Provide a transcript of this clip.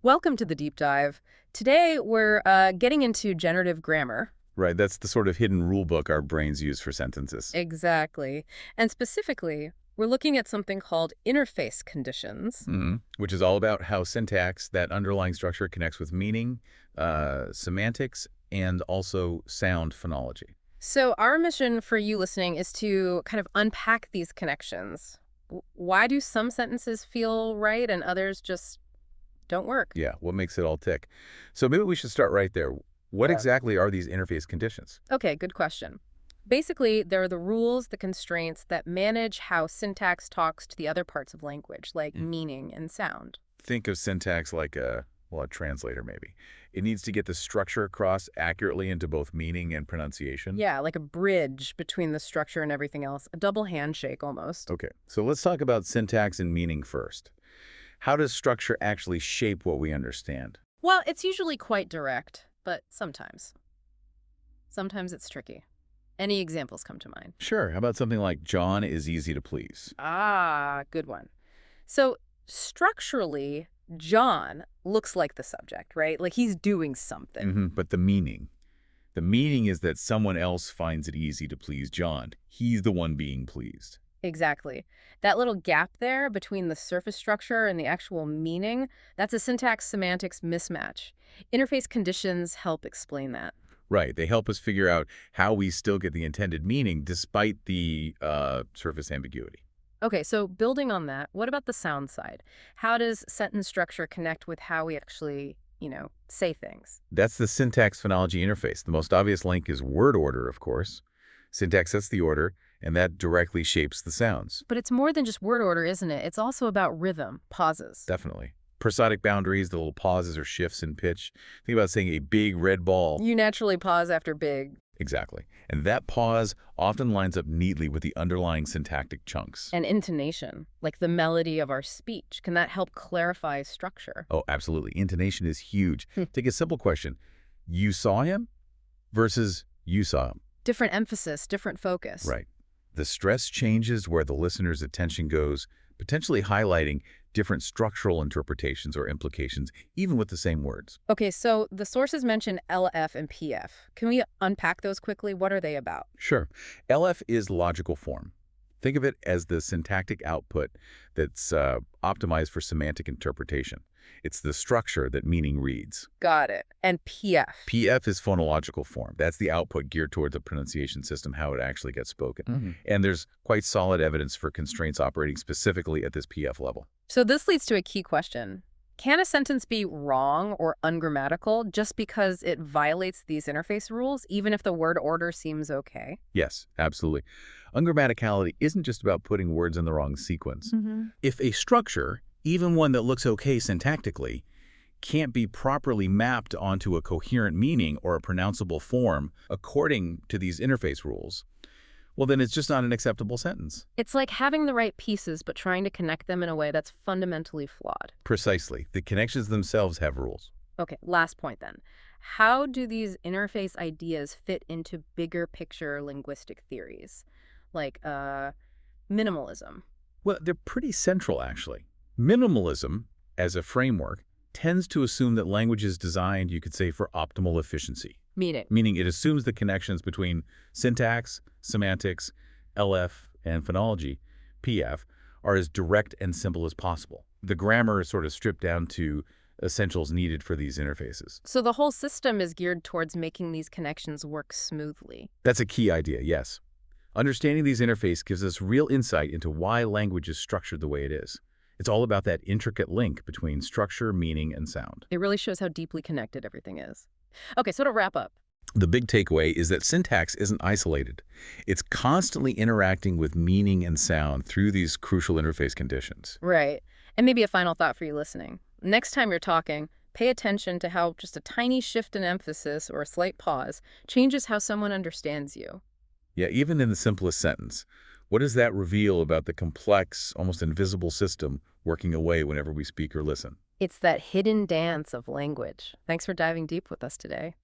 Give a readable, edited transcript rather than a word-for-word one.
Welcome to the deep dive. Today we're getting into generative grammar. Right, that's the sort of hidden rule book our brains use for sentences. Exactly. And specifically, we're looking at something called interface conditions. Which is all about how syntax, that underlying structure, connects with meaning, semantics, and also sound phonology. So our mission for you listening is to kind of unpack these connections. Why do some sentences feel right and others just don't work? Yeah, what makes it all tick? So maybe we should start right there. What exactly are these interface conditions? Okay, good question. Basically, they're the rules, the constraints that manage how syntax talks to the other parts of language, like meaning and sound. Think of syntax like a translator maybe. It needs to get the structure across accurately into both meaning and pronunciation. Yeah, like a bridge between the structure and everything else, a double handshake almost. Okay, so let's talk about syntax and meaning first. How does structure actually shape what we understand? Well, it's usually quite direct, but sometimes. Sometimes it's tricky. Any examples come to mind? Sure, how about something like John is easy to please? Ah, good one. So structurally, John looks like the subject, right? Like he's doing something. But the meaning. The meaning is that someone else finds it easy to please John. He's the one being pleased. Exactly. That little gap there between the surface structure and the actual meaning, that's a syntax-semantics mismatch. Interface conditions help explain that. Right, they help us figure out how we still get the intended meaning despite the surface ambiguity. Okay, so building on that, what about the sound side? How does sentence structure connect with how we actually, say things? That's the syntax-phonology interface. The most obvious link is word order, of course. Syntax sets the order, and that directly shapes the sounds. But it's more than just word order, isn't it? It's also about rhythm, pauses. Definitely. Prosodic boundaries, the little pauses or shifts in pitch. Think about saying a big red ball. You naturally pause after big. Exactly. And that pause often lines up neatly with the underlying syntactic chunks. And intonation, like the melody of our speech. Can that help clarify structure? Oh, absolutely. Intonation is huge. Take a simple question. You saw him versus you saw him. Different emphasis, different focus. Right. The stress changes where the listener's attention goes, potentially highlighting different structural interpretations or implications, even with the same words. Okay, so the sources mention LF and PF. Can we unpack those quickly? What are they about? Sure. LF is logical form. Think of it as the syntactic output that's optimized for semantic interpretation. It's the structure that meaning reads. Got it. And PF? PF is phonological form. That's the output geared towards the pronunciation system, how it actually gets spoken. And there's quite solid evidence for constraints operating specifically at this PF level. So this leads to a key question. Can a sentence be wrong or ungrammatical just because it violates these interface rules, even if the word order seems okay? Yes, absolutely. Ungrammaticality isn't just about putting words in the wrong sequence. If a structure, even one that looks okay syntactically, can't be properly mapped onto a coherent meaning or a pronounceable form according to these interface rules, well, then it's just not an acceptable sentence. It's like having the right pieces but trying to connect them in a way that's fundamentally flawed. Precisely. The connections themselves have rules. Okay, last point then. How do these interface ideas fit into bigger picture linguistic theories, like minimalism? Well, they're pretty central, actually. Minimalism, as a framework, tends to assume that language is designed, you could say, for optimal efficiency. Meaning it assumes the connections between syntax, semantics, LF, and phonology, PF, are as direct and simple as possible. The grammar is sort of stripped down to essentials needed for these interfaces. So the whole system is geared towards making these connections work smoothly. That's a key idea, yes. Understanding these interfaces gives us real insight into why language is structured the way it is. It's all about that intricate link between structure, meaning, and sound. It really shows how deeply connected everything is. Okay, so to wrap up. The big takeaway is that syntax isn't isolated. It's constantly interacting with meaning and sound through these crucial interface conditions. Right. And maybe a final thought for you listening. Next time you're talking, pay attention to how just a tiny shift in emphasis or a slight pause changes how someone understands you. Yeah, even in the simplest sentence, what does that reveal about the complex, almost invisible system working away whenever we speak or listen? It's that hidden dance of language. Thanks for diving deep with us today.